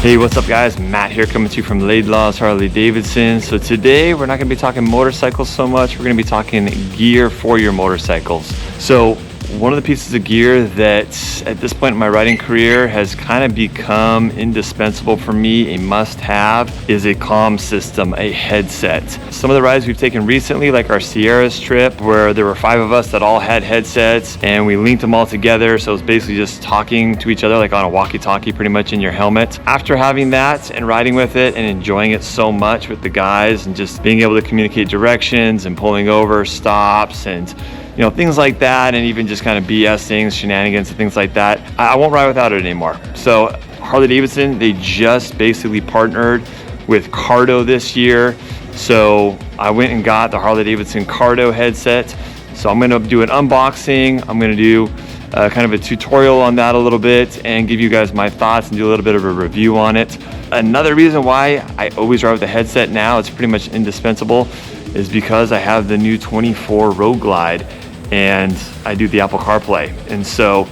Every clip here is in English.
Hey, what's up guys? Matt here coming to you from Laidlaw's Harley-Davidson. So today we're not going to be talking motorcycles so much, we're going to be talking gear for your motorcycles. So one of the pieces of gear that at this point in my riding career has kind of become indispensable for me, a must-have, is a comm system, a headset. Some of the rides we've taken recently, like our Sierras trip, where there were 5 of us that all had headsets and we linked them all together, so it's basically just talking to each other like on a walkie-talkie pretty much in your helmet. After having that and riding with it and enjoying it so much with the guys and just being able to communicate directions and pulling over stops and things like that, and even just kind of BS things, shenanigans and things like that, I won't ride without it anymore. So Harley-Davidson, they just basically partnered with Cardo this year. So I went and got the Harley-Davidson Cardo headset. So I'm going to do an unboxing. I'm going to do kind of a tutorial on that a little bit and give you guys my thoughts and do a little bit of a review on it. Another reason why I always ride with the headset now, it's pretty much indispensable, is because I have the new 24 Road Glide and I do the Apple CarPlay. And so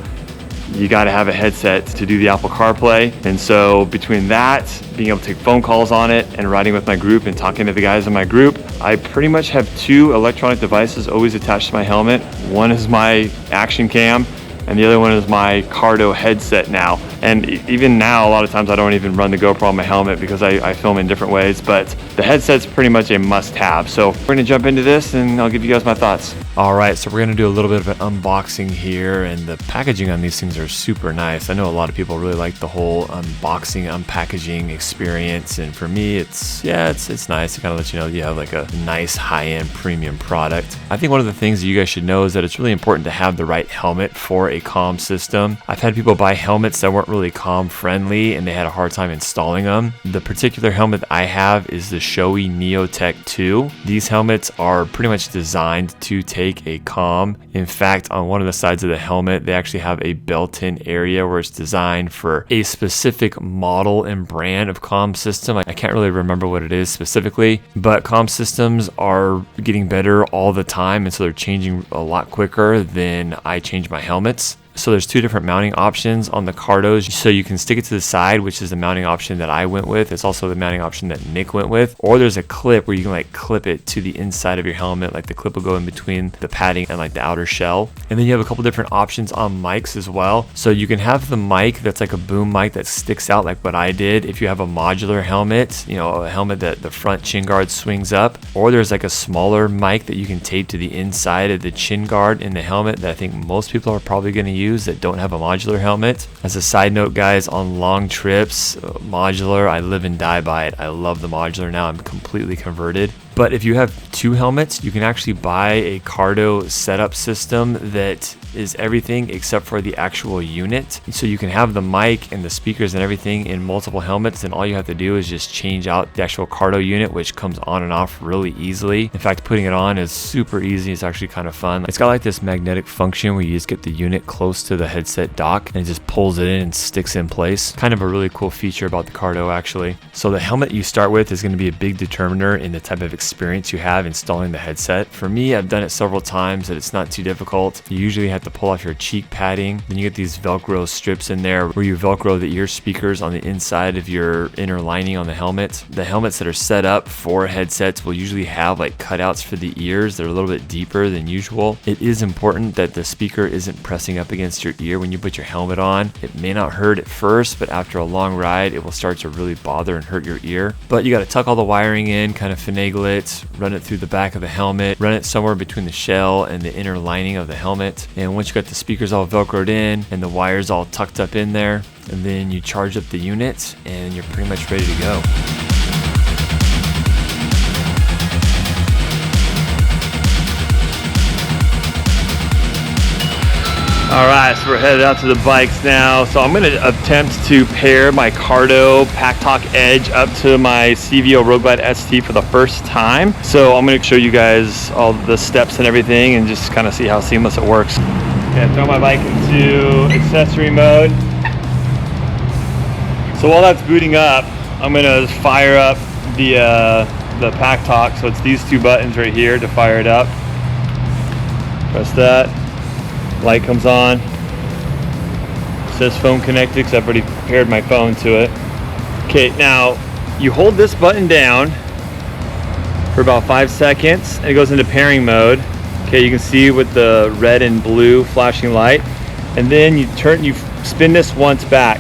you got to have a headset to do the Apple CarPlay. And so between that, being able to take phone calls on it, and riding with my group and talking to the guys in my group, I pretty much have 2 electronic devices always attached to my helmet. One is my action cam and the other one is my Cardo headset now. And even now, a lot of times I don't even run the GoPro on my helmet because I film in different ways, but the headset's pretty much a must-have. So we're gonna jump into this and I'll give you guys my thoughts. All right, so we're gonna do a little bit of an unboxing here, and the packaging on these things are super nice. I know a lot of people really like the whole unboxing, unpackaging experience, and for me, it's nice to kind of let you know you have like a nice high-end premium product. I think one of the things that you guys should know is that it's really important to have the right helmet for a comm system. I've had people buy helmets that weren't really comm friendly and they had a hard time installing them. The particular helmet I have is the Shoei Neotech 2. These helmets are pretty much designed to take a comm. In fact, on one of the sides of the helmet, they actually have a built-in area where it's designed for a specific model and brand of comm system. I can't really remember what it is specifically, but comm systems are getting better all the time, and so they're changing a lot quicker than I change my helmets. So there's 2 different mounting options on the Cardos. So you can stick it to the side, which is the mounting option that I went with. It's also the mounting option that Nick went with. Or there's a clip where you can like clip it to the inside of your helmet. Like the clip will go in between the padding and like the outer shell. And then you have a couple different options on mics as well. So you can have the mic that's like a boom mic that sticks out like what I did. If you have a modular helmet, a helmet that the front chin guard swings up. Or there's like a smaller mic that you can tape to the inside of the chin guard in the helmet that I think most people are probably going to use that don't have a modular helmet. As a side note, guys, on long trips, modular, I live and die by it. I love the modular now. I'm completely converted. But if you have 2 helmets, you can actually buy a Cardo setup system that is everything except for the actual unit. So you can have the mic and the speakers and everything in multiple helmets, and all you have to do is just change out the actual Cardo unit, which comes on and off really easily. In fact, putting it on is super easy. It's actually kind of fun. It's got like this magnetic function where you just get the unit close to the headset dock and it just pulls it in and sticks in place. Kind of a really cool feature about the Cardo actually. So the helmet you start with is going to be a big determiner in the type of experience you have installing the headset. For me, I've done it several times and it's not too difficult. You usually have to pull off your cheek padding. Then you get these Velcro strips in there where you Velcro the ear speakers on the inside of your inner lining on the helmet. The helmets that are set up for headsets will usually have like cutouts for the ears. They're a little bit deeper than usual. It is important that the speaker isn't pressing up against your ear when you put your helmet on. It may not hurt at first, but after a long ride, it will start to really bother and hurt your ear. But you got to tuck all the wiring in, kind of finagle it, run it through the back of the helmet, run it somewhere between the shell and the inner lining of the helmet. And once you got the speakers all Velcroed in and the wires all tucked up in there, and then you charge up the unit and you're pretty much ready to go. All right, so we're headed out to the bikes now. So I'm gonna attempt to pair my Cardo Packtalk Edge up to my CVO Road Glide ST for the first time. So I'm gonna show you guys all the steps and everything and just kind of see how seamless it works. Okay, throw my bike into accessory mode. So while that's booting up, I'm gonna fire up the Packtalk. So it's these 2 buttons right here to fire it up. Press that. Light comes on. It says phone connected because I've already paired my phone to it. Okay, now you hold this button down for about 5 seconds and it goes into pairing mode. Okay, you can see with the red and blue flashing light. And then you spin this once back.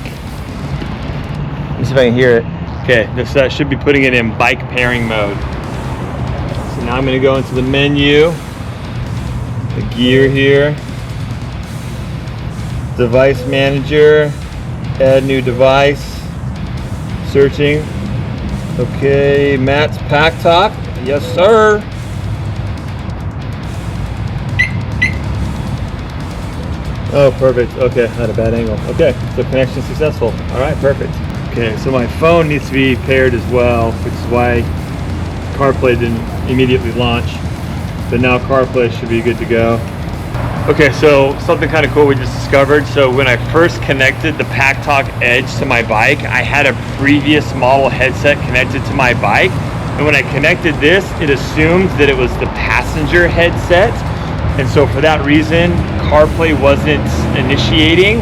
Let me see if I can hear it. Okay, that should be putting it in bike pairing mode. So now I'm gonna go into the menu, the gear here, device manager, add new device, searching. Okay, Matt's Packtalk, yes sir. Oh, perfect. Okay, had a bad angle. Okay, so connection successful. All right, perfect. Okay, so my phone needs to be paired as well, which is why CarPlay didn't immediately launch. But now CarPlay should be good to go. Okay, so something kind of cool we just discovered. So when I first connected the Packtalk Edge to my bike, I had a previous model headset connected to my bike. And when I connected this, it assumed that it was the passenger headset. And so for that reason, CarPlay wasn't initiating.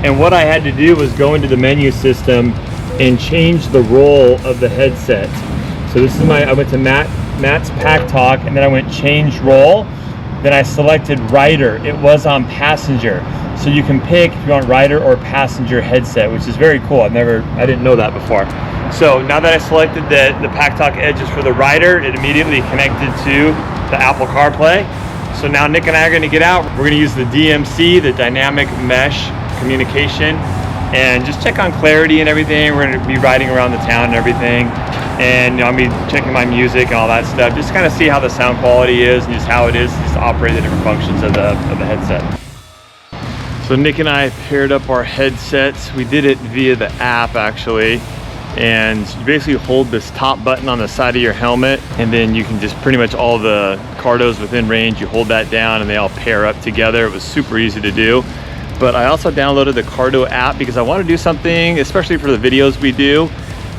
And what I had to do was go into the menu system and change the role of the headset. So this is I went to Matt's Packtalk, and then I went change role. Then I selected rider. It was on passenger. So you can pick if you want rider or passenger headset, which is very cool. I didn't know that before. So now that I selected the Packtalk Edge is for the rider, it immediately connected to the Apple CarPlay. So now Nick and I are going to get out. We're going to use the DMC, the dynamic mesh communication, and just check on clarity and everything. We're going to be riding around the town and everything, and I'll be checking my music and all that stuff, just kind of see how the sound quality is and just how it is just to operate the different functions of the headset. So Nick and I paired up our headsets. We did it via the app actually. And you basically hold this top button on the side of your helmet, and then you can just pretty much all the Cardos within range, you hold that down and they all pair up together. It was super easy to do. But I also downloaded the Cardo app because I want to do something, especially for the videos we do.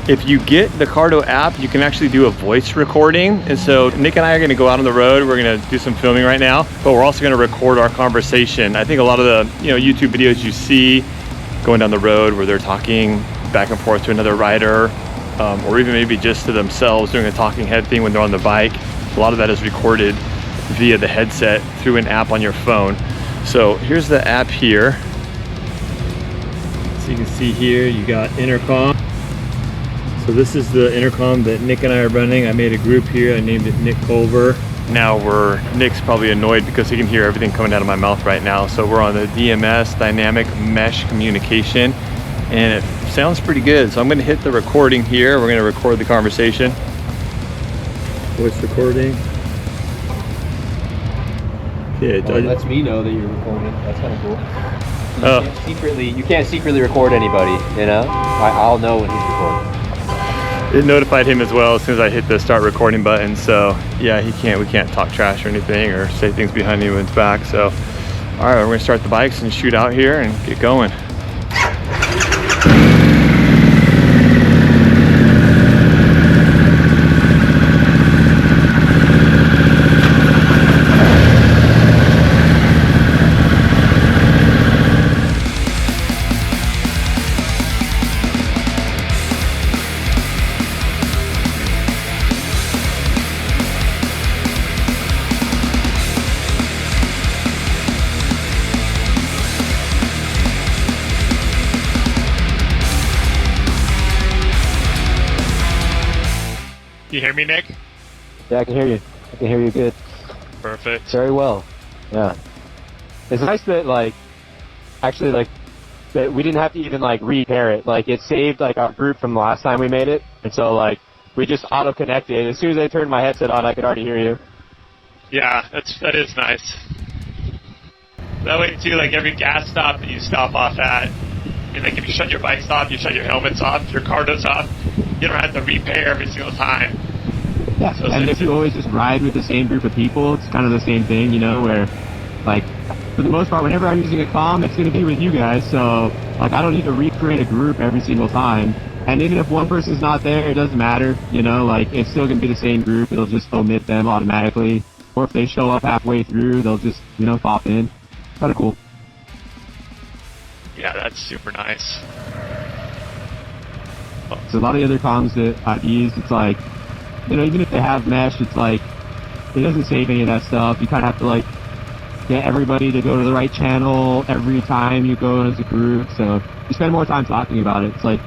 If you get the Cardo app, you can actually do a voice recording. And so Nick and I are going to go out on the road. We're going to do some filming right now, but we're also going to record our conversation. I think a lot of the YouTube videos you see going down the road where they're talking back and forth to another rider, or even maybe just to themselves doing a talking head thing when they're on the bike. A lot of that is recorded via the headset through an app on your phone. So here's the app here. So you can see here, you got Intercom. So this is the Intercom that Nick and I are running. I made a group here, I named it Nick Culver. Now Nick's probably annoyed because he can hear everything coming out of my mouth right now. So we're on the DMS, dynamic mesh communication, and it sounds pretty good. So I'm gonna hit the recording here. We're gonna record the conversation. Voice recording. Okay, well, it lets me know that you're recording. That's kind of cool. You can't secretly record anybody, you know? I'll know when he's recording. It notified him as well as soon as I hit the start recording button. So yeah, we can't talk trash or anything or say things behind anyone's back. So all right, we're gonna start the bikes and shoot out here and get going. You hear me, Nick? Yeah, I can hear you. I can hear you good. Perfect. Very well. Yeah. It's nice that that we didn't have to even repair it. It saved our group from the last time we made it, and so we just auto connected. As soon as I turned my headset on, I could already hear you. Yeah, that is nice. That way too, every gas stop that you stop off at, and if you shut your bikes off, you shut your helmets off, your Cardos off, you don't have to repair every single time. Yeah, so and if you always just ride with the same group of people, it's kind of the same thing, where, for the most part, whenever I'm using a comm, it's going to be with you guys, so, I don't need to recreate a group every single time. And even if one person's not there, it doesn't matter, it's still going to be the same group, it'll just omit them automatically. Or if they show up halfway through, they'll just, pop in. Kind of cool. Yeah, that's super nice. So a lot of the other comms that I've used, it's like, you know, even if they have mesh, it's like, it doesn't save any of that stuff. You kind of have to like get everybody to go to the right channel every time you go as a group. So you spend more time talking about it. It's like,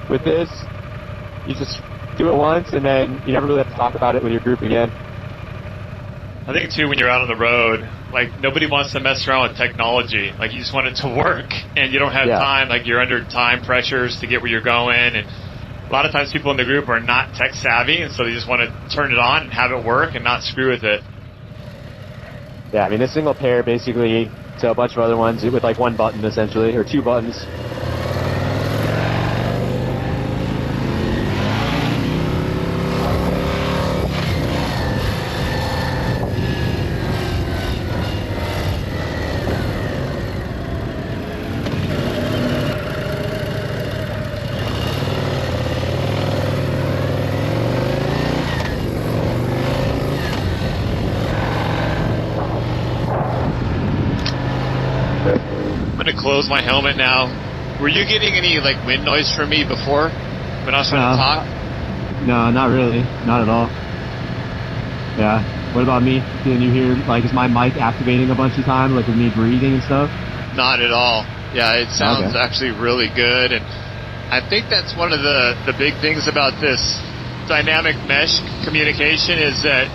with this, you just do it once and then you never really have to talk about it with your group again. I think too, when you're out on the road, like nobody wants to mess around with technology. Like you just want it to work, and you don't have time. Like you're under time pressures to get where you're going, and a lot of times people in the group are not tech savvy, and so they just want to turn it on and have it work and not screw with it. Yeah, I mean, this single pair basically to a bunch of other ones with like one button essentially, or two buttons. I'm going to close my helmet now. Were you getting any like wind noise from me before when I was trying to talk? No, not really. Not at all. Yeah. What about me? Can you hear, like, is my mic activating a bunch of times, like with me breathing and stuff? Not at all. Yeah, it sounds actually really good. And I think that's one of the big things about this dynamic mesh communication is that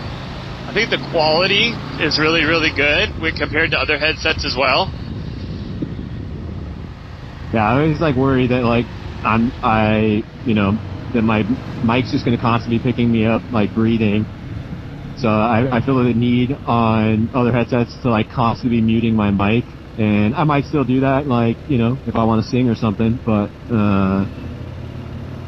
I think the quality is really, really good when compared to other headsets as well. Yeah, I always like worry that like that my mic's just going to constantly be picking me up like breathing. So I feel the need on other headsets to like constantly be muting my mic, and I might still do that, like, you know, if I want to sing or something. But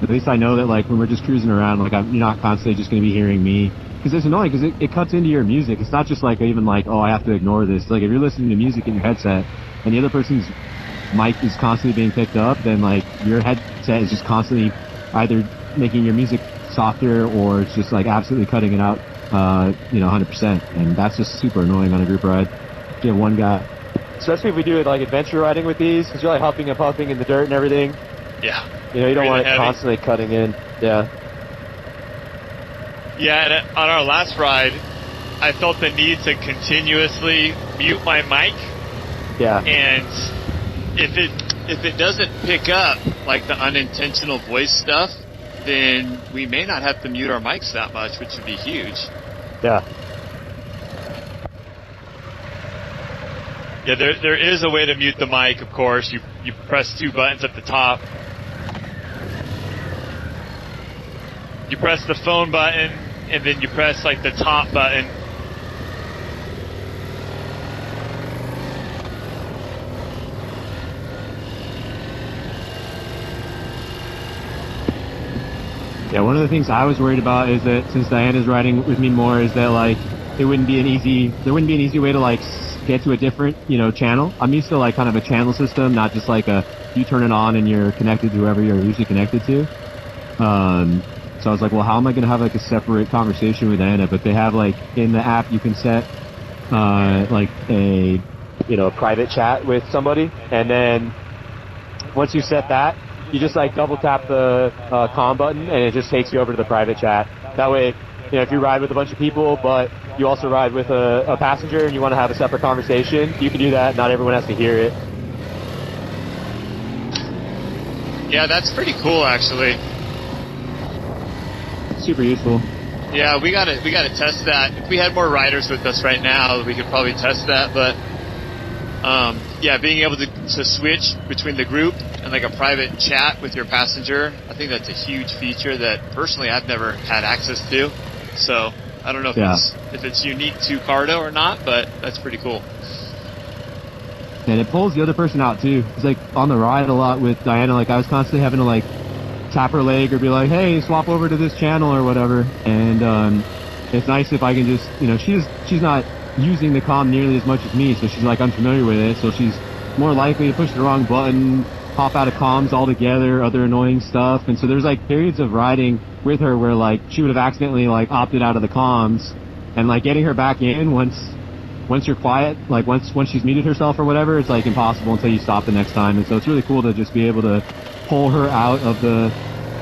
at least I know that like when we're just cruising around, like you're not constantly just going to be hearing me. Because it's annoying because it cuts into your music. It's not just like even like, oh, I have to ignore this. Like if you're listening to music in your headset and the other person's mic is constantly being picked up, then like your headset is just constantly either making your music softer or it's just like absolutely cutting it out, 100%. And that's just super annoying on a group ride. You have one guy. Especially if we do it like adventure riding with these, because you're like huffing and puffing in the dirt and everything. Yeah. You know, you don't want it constantly cutting in. Yeah. Yeah, and on our last ride, I felt the need to continuously mute my mic. Yeah. And if it doesn't pick up like the unintentional voice stuff, then we may not have to mute our mics that much, which would be huge. Yeah. Yeah, there is a way to mute the mic, of course. You press two buttons at the top. You press the phone button, and then you press like the top button. Yeah, one of the things I was worried about is that since Diana's riding with me more, is that like there wouldn't be an easy way to like get to a different, channel. I'm used to like kind of a channel system, not just like you turn it on and you're connected to whoever you're usually connected to. So I was like, well, how am I going to have like a separate conversation with Diana? But they have like in the app you can set like a private chat with somebody, and then once you set that, you just like double tap the comm button and it just takes you over to the private chat. That way, if you ride with a bunch of people, but you also ride with a passenger and you want to have a separate conversation, you can do that. Not everyone has to hear it. Yeah, that's pretty cool, actually. Super useful. Yeah, we gotta test that. If we had more riders with us right now, we could probably test that. But yeah, being able to switch between the group and like a private chat with your passenger, I think that's a huge feature that personally I've never had access to. So I don't know if it's unique to Cardo or not, but that's pretty cool. And it pulls the other person out too. It's like on the ride a lot with Diana, like I was constantly having to like tap her leg or be like, hey, swap over to this channel or whatever. And it's nice if I can just, she's not using the comm nearly as much as me, so she's like unfamiliar with it, so she's more likely to push the wrong button, pop out of comms altogether, other annoying stuff. And so there's like periods of riding with her where like she would have accidentally like opted out of the comms, and like getting her back in once you're quiet, like once she's muted herself or whatever, it's like impossible until you stop the next time. And so it's really cool to just be able to pull her out of the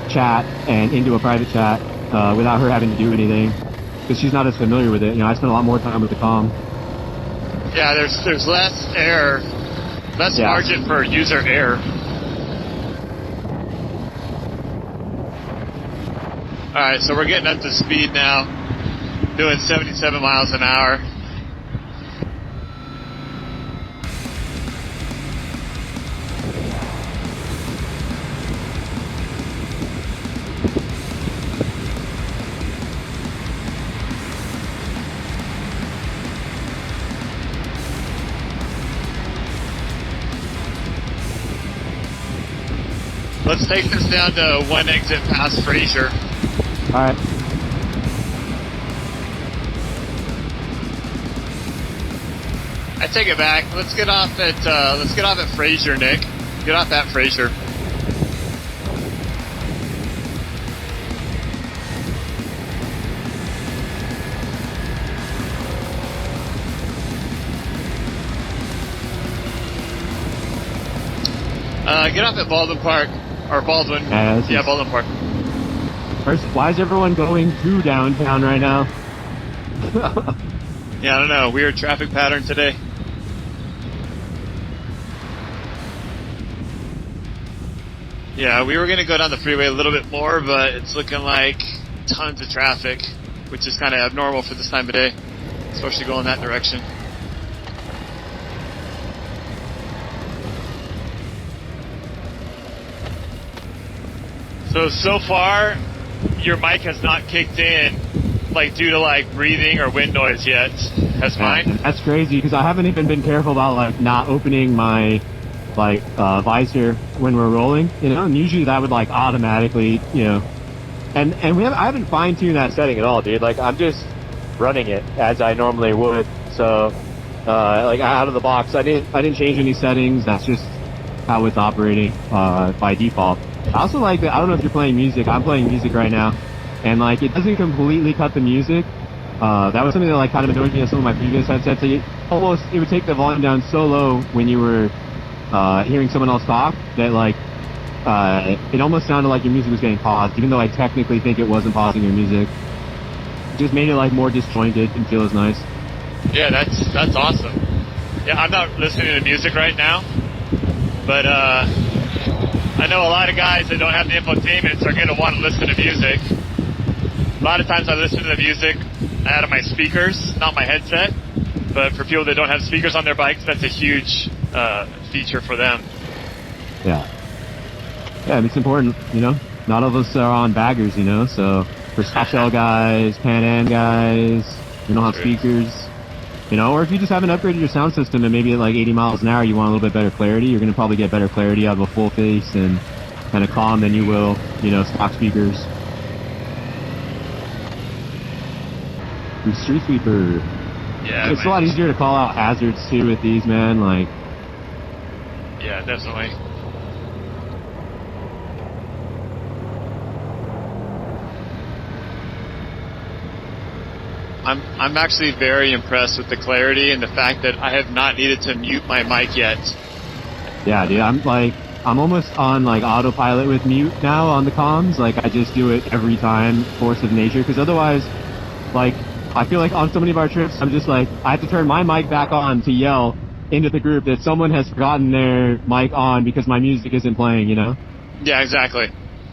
chat and into a private chat without her having to do anything, because she's not as familiar with it. You know, I spend a lot more time with the comm. Yeah, there's less error, less margin for user error. Alright, so we're getting up to speed now, doing 77 miles an hour. Let's take this down to one exit past Fraser. Alright. I take it back. Let's get off at Fraser, Nick. Get off at Fraser. Get off at Baldwin Park. Or Baldwin. Yeah, Baldwin Park. First, why is everyone going to downtown right now? Yeah, I don't know. Weird traffic pattern today. Yeah, we were going to go down the freeway a little bit more, but it's looking like tons of traffic, which is kind of abnormal for this time of day, especially going that direction. So far, your mic has not kicked in, like, due to, like, breathing or wind noise yet. Has mine? That's crazy, because I haven't even been careful about, like, not opening my, like, visor when we're rolling, you know, and usually that would, like, automatically, you know, and I haven't fine-tuned that setting at all, dude. Like, I'm just running it as I normally would, so, like, out of the box, I didn't change any settings. That's just how it's operating, by default. I also like that, I don't know if you're playing music, I'm playing music right now, and like, it doesn't completely cut the music. That was something that like kind of annoyed me on some of my previous headsets. It would take the volume down so low when you were hearing someone else talk that like, it almost sounded like your music was getting paused, even though I technically think it wasn't pausing your music. It just made it like more disjointed and feel as nice. Yeah, that's awesome. Yeah, I'm not listening to music right now, but I know a lot of guys that don't have the infotainments are going to want to listen to music. A lot of times I listen to the music out of my speakers, not my headset. But for people that don't have speakers on their bikes, that's a huge feature for them. Yeah. Yeah, it's important, you know. Not all of us are on baggers, you know. So for Soft Shell guys, Pan Am guys, you don't have speakers. You know, or if you just haven't upgraded your sound system and maybe at like 80 miles an hour you want a little bit better clarity, you're going to probably get better clarity out of a full face and kind of calm than you will, you know, stock speakers. Street Sweeper. Yeah, it's a lot easier to call out hazards too with these, man. Like, yeah, definitely. I'm actually very impressed with the clarity and the fact that I have not needed to mute my mic yet. Yeah, dude, I'm almost on like autopilot with mute now on the comms. Like, I just do it every time, force of nature, because otherwise, like, I feel like on so many of our trips, I'm just like, I have to turn my mic back on to yell into the group that someone has forgotten their mic on because my music isn't playing, you know? Yeah, exactly.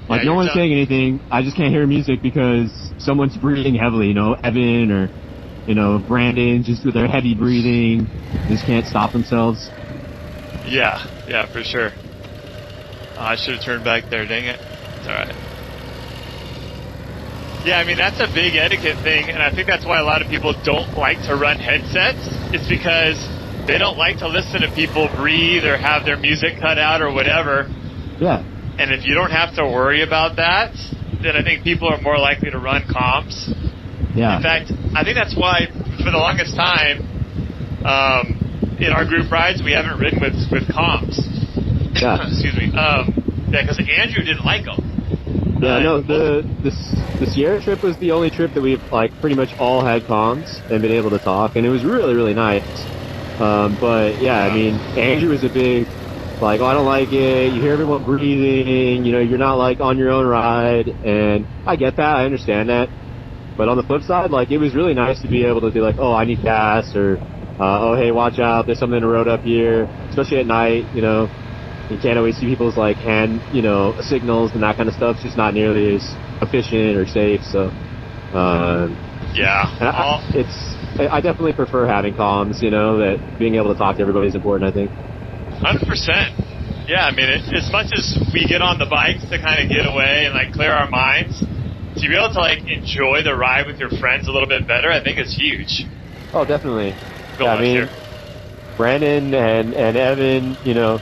Like, no one's saying anything, I just can't hear music because someone's breathing heavily, you know, Evan or, you know, Brandon, just with their heavy breathing, just can't stop themselves. Yeah, for sure. I should have turned back there, dang it. It's alright. Yeah, I mean, that's a big etiquette thing, and I think that's why a lot of people don't like to run headsets. It's because they don't like to listen to people breathe or have their music cut out or whatever. Yeah. And if you don't have to worry about that, then I think people are more likely to run comms. Yeah. In fact, I think that's why, for the longest time, in our group rides, we haven't ridden with comms. Yeah. Excuse me. Yeah, because Andrew didn't like them. Yeah, no, the Sierra trip was the only trip that we've, like, pretty much all had comms and been able to talk, and it was really, really nice. But, yeah, I mean, Andrew was a big Like, oh, I don't like it. You hear everyone breathing. You know, you're not like on your own ride. And I get that. I understand that. But on the flip side, like, it was really nice to be able to be like, oh, I need gas, or, oh, hey, watch out. There's something in the road up here. Especially at night, you know. You can't always see people's like hand, you know, signals and that kind of stuff. It's just not nearly as efficient or safe. So, yeah, I definitely prefer having comms. You know, that being able to talk to everybody is important, I think. 100%. Yeah, I mean, as much as we get on the bikes to kind of get away and like clear our minds, to be able to like enjoy the ride with your friends a little bit better, I think it's huge. Oh, definitely. Go yeah, on, I mean, here. Brandon and Evan, you know,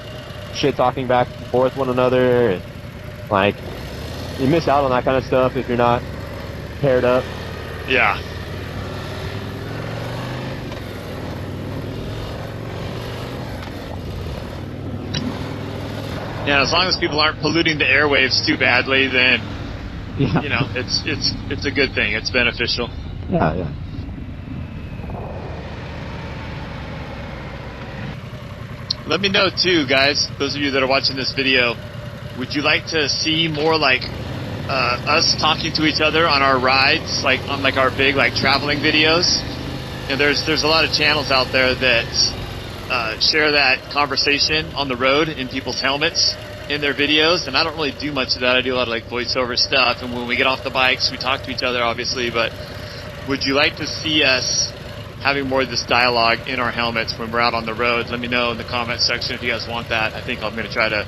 shit talking back and forth one another, and like, you miss out on that kind of stuff if you're not paired up. Yeah. Yeah, as long as people aren't polluting the airwaves too badly, then Yeah. you know it's a good thing. It's beneficial. Yeah. Let me know too, guys. Those of you that are watching this video, would you like to see more like us talking to each other on our rides, like on like our big like traveling videos? You know, there's a lot of channels out there that share that conversation on the road in people's helmets in their videos, and I don't really do much of that. I do a lot of like voiceover stuff, and when we get off the bikes, we talk to each other, obviously. But would you like to see us having more of this dialogue in our helmets when we're out on the road? Let me know in the comment section if you guys want that. I think I'm going to try to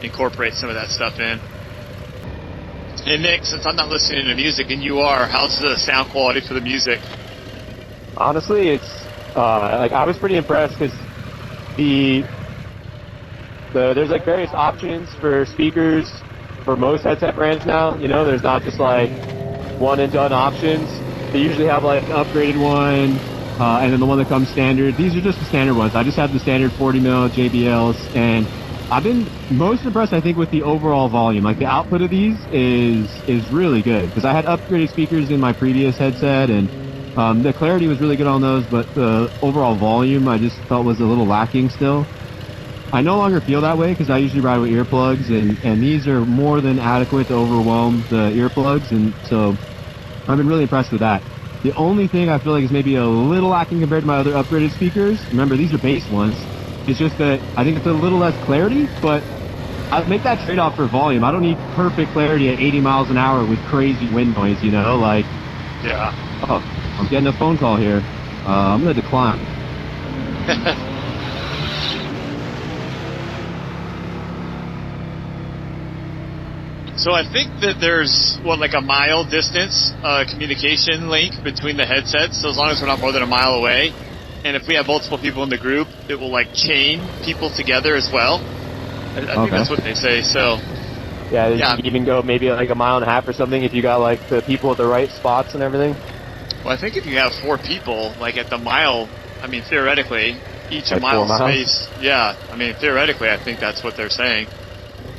incorporate some of that stuff in. And Nick, since I'm not listening to music and you are, how's the sound quality for the music? Honestly, it's like, I was pretty impressed because there's like various options for speakers for most headset brands now. You know, there's not just like one and done options. They usually have like an upgraded one, and then the one that comes standard. These are just the standard ones. I just have the standard 40 mil JBLs, and I've been most impressed, I think, with the overall volume. Like, the output of these is really good, because I had upgraded speakers in my previous headset, and the clarity was really good on those, but the overall volume I just felt was a little lacking still. I no longer feel that way because I usually ride with earplugs, and these are more than adequate to overwhelm the earplugs, and so I've been really impressed with that. The only thing I feel like is maybe a little lacking compared to my other upgraded speakers, remember these are base ones, it's just that I think it's a little less clarity, but I'd make that trade-off for volume. I don't need perfect clarity at 80 miles an hour with crazy wind noise, you know, like... Yeah. Oh, I'm getting a phone call here. I'm going to decline. So I think that there's, like a mile distance communication link between the headsets, so as long as we're not more than a mile away. And if we have multiple people in the group, it will like chain people together as well. I think that's what they say, so... Yeah, you can even go maybe like a mile and a half or something if you got like the people at the right spots and everything. Well, I think if you have 4 people, like at the mile, I mean, theoretically, each like a mile 4 miles? space. Yeah, I mean, theoretically, I think that's what they're saying.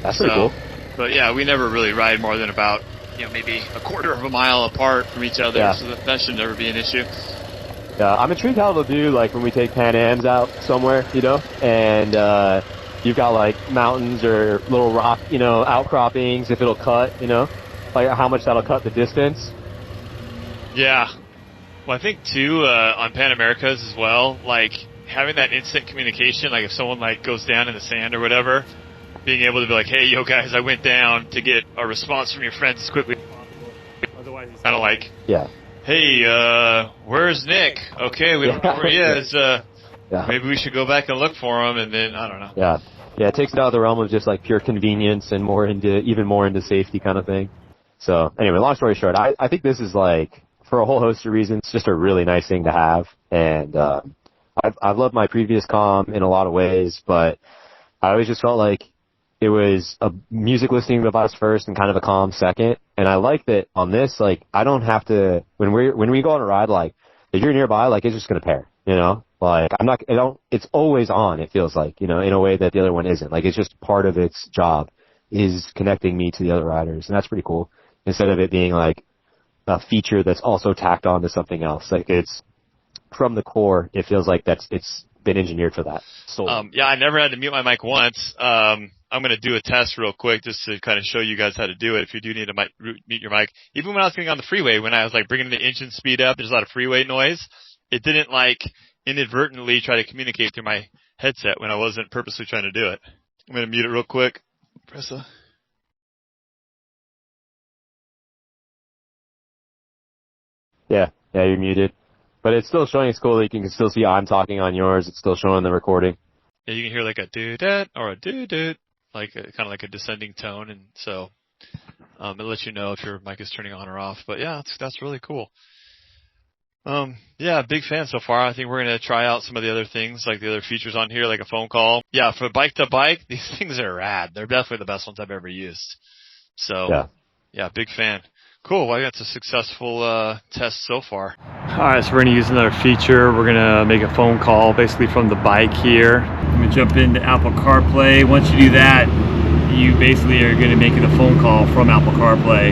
That's pretty cool. But yeah, we never really ride more than about, maybe a quarter of a mile apart from each other, so that should never be an issue. Yeah, I'm intrigued how they'll do, like, when we take Pan Ams out somewhere, you know, and you've got, like, mountains or little rock, outcroppings, if it'll cut, like how much that'll cut the distance. Yeah. Well, I think, too, on Pan Americas as well, like, having that instant communication, like if someone, like, goes down in the sand or whatever, being able to be like, hey, yo, guys, I went down, to get a response from your friends as quickly as possible. Otherwise, it's kind of like, hey, where's Nick? Okay, we don't know where he is. Maybe we should go back and look for him, and then, I don't know. Yeah, it takes it out of the realm of just, like, pure convenience and even more into safety kind of thing. So, anyway, long story short, I think this is, like, for a whole host of reasons, just a really nice thing to have. And I've loved my previous comm in a lot of ways, but I always just felt like it was a music listening device first and kind of a comm second. And I like that on this, like, I don't have to, when we go on a ride, like, if you're nearby, like, it's just going to pair, Like, it's always on, it feels like, in a way that the other one isn't. Like, it's just part of its job is connecting me to the other riders. And that's pretty cool. Instead of it being, like, a feature that's also tacked on to something else. Like, it's, from the core, it feels like it's been engineered for that. Yeah, I never had to mute my mic once. I'm going to do a test real quick just to kind of show you guys how to do it. If you do need to mute your mic, even when I was getting on the freeway, when I was like bringing the engine speed up, there's a lot of freeway noise. It didn't like inadvertently try to communicate through my headset when I wasn't purposely trying to do it. I'm going to mute it real quick. Press a... Yeah, you're muted. But it's still showing. It's cool that you can still see I'm talking on yours. It's still showing the recording. Yeah, you can hear like a doo-dat or a doo-doot, like kind of like a descending tone, and so it lets you know if your mic is turning on or off. But yeah, that's really cool. Yeah, big fan so far. I think we're going to try out some of the other things, like the other features on here, like a phone call. Yeah, for bike to bike, these things are rad. They're definitely the best ones I've ever used. So yeah, big fan. Cool. Well, that's a successful test so far. All right, so we're going to use another feature. We're going to make a phone call basically from the bike here. I'm going to jump into Apple CarPlay. Once you do that, you basically are going to be making a phone call from Apple CarPlay.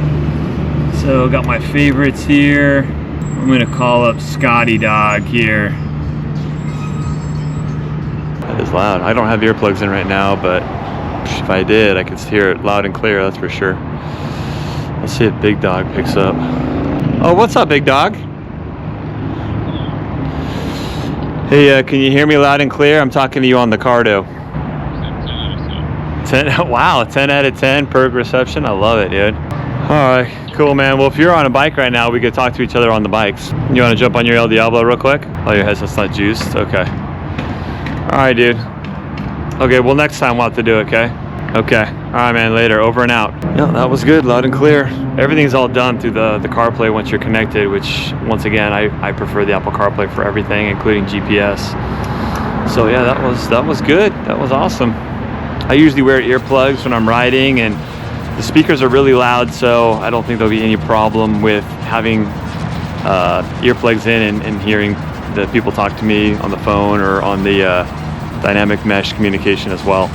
So got my favorites here. I'm going to call up Scotty Dog here. That is loud. I don't have earplugs in right now, but if I did, I could hear it loud and clear, that's for sure. Let's see if Big Dog picks up. Oh, what's up, Big Dog? Hey, can you hear me loud and clear? I'm talking to you on the Cardo. 10, wow, 10 out of 10 perk reception. I love it, dude. All right, cool, man. Well, if you're on a bike right now, we could talk to each other on the bikes. You want to jump on your El Diablo real quick? Oh, your headset's not juiced? Okay. All right, dude. Okay, well, next time we'll have to do it, okay? Okay. All right, man, later. Over and out. Yeah, that was good, loud and clear. Everything's all done through the CarPlay once you're connected, which, once again, I prefer the Apple CarPlay for everything, including GPS. So, yeah, that was good. That was awesome. I usually wear earplugs when I'm riding, and the speakers are really loud, so I don't think there'll be any problem with having earplugs in and hearing the people talk to me on the phone or on the dynamic mesh communication as well.